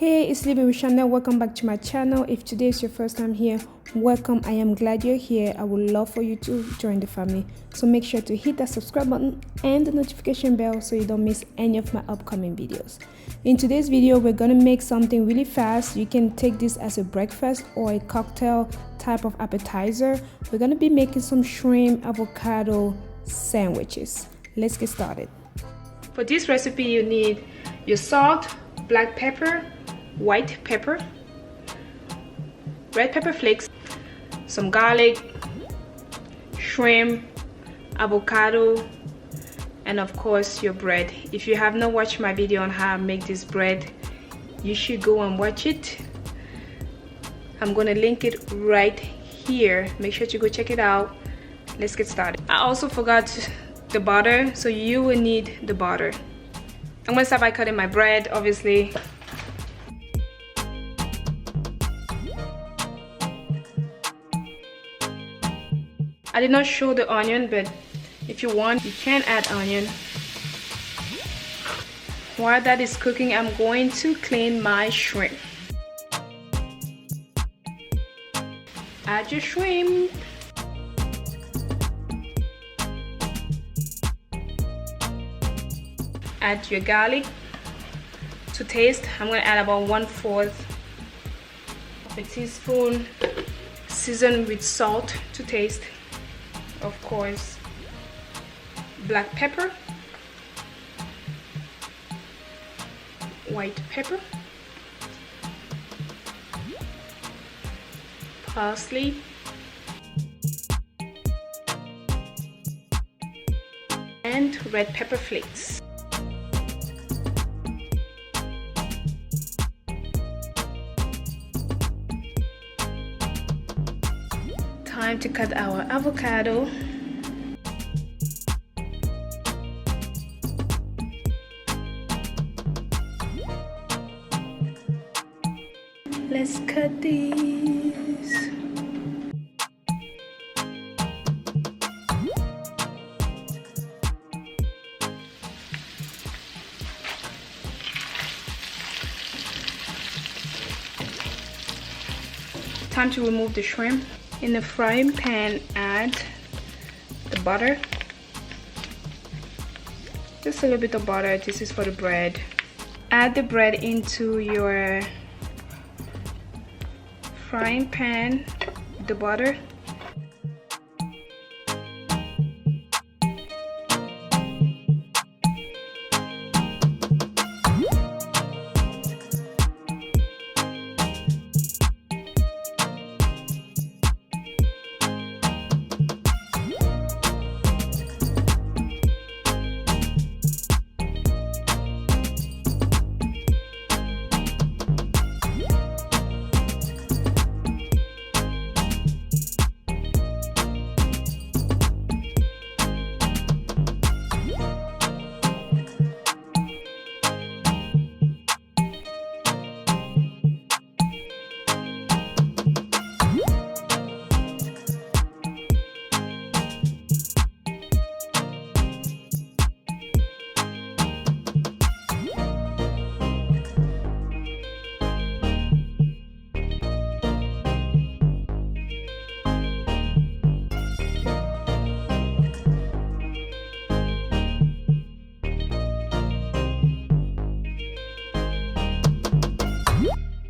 Hey, it's Living with Chanel. Welcome back to my channel. If today is your first time here, welcome. I am glad you're here. I would love for you to join the family. So make sure to hit that subscribe button and the notification bell so you don't miss any of my upcoming videos. In today's video, we're gonna make something really fast. You can take this as a breakfast or a cocktail type of appetizer. We're gonna be making some shrimp avocado sandwiches. Let's get started. For this recipe, you need your salt, black pepper, white pepper, red pepper flakes, some garlic, shrimp, avocado, and of course your bread. If you have not watched my video on how I make this bread, you should go and watch it. I'm gonna link it right here. Make sure to go check it out. Let's get started. I also forgot the butter, so you will need the butter. I'm gonna start by cutting my bread, obviously. I did not show the onion, but if you want, you can add onion. While that is cooking, I'm going to clean my shrimp. Add your shrimp. Add your garlic to taste. I'm going to add about 1/4 of a teaspoon. Season with salt to taste. Of course, black pepper, white pepper, parsley, and red pepper flakes. Time to cut our avocado. Let's cut these. Time to remove the shrimp. In the frying pan, add the butter. Just a little bit of butter. This is for the bread. Add the bread into your frying pan with the butter.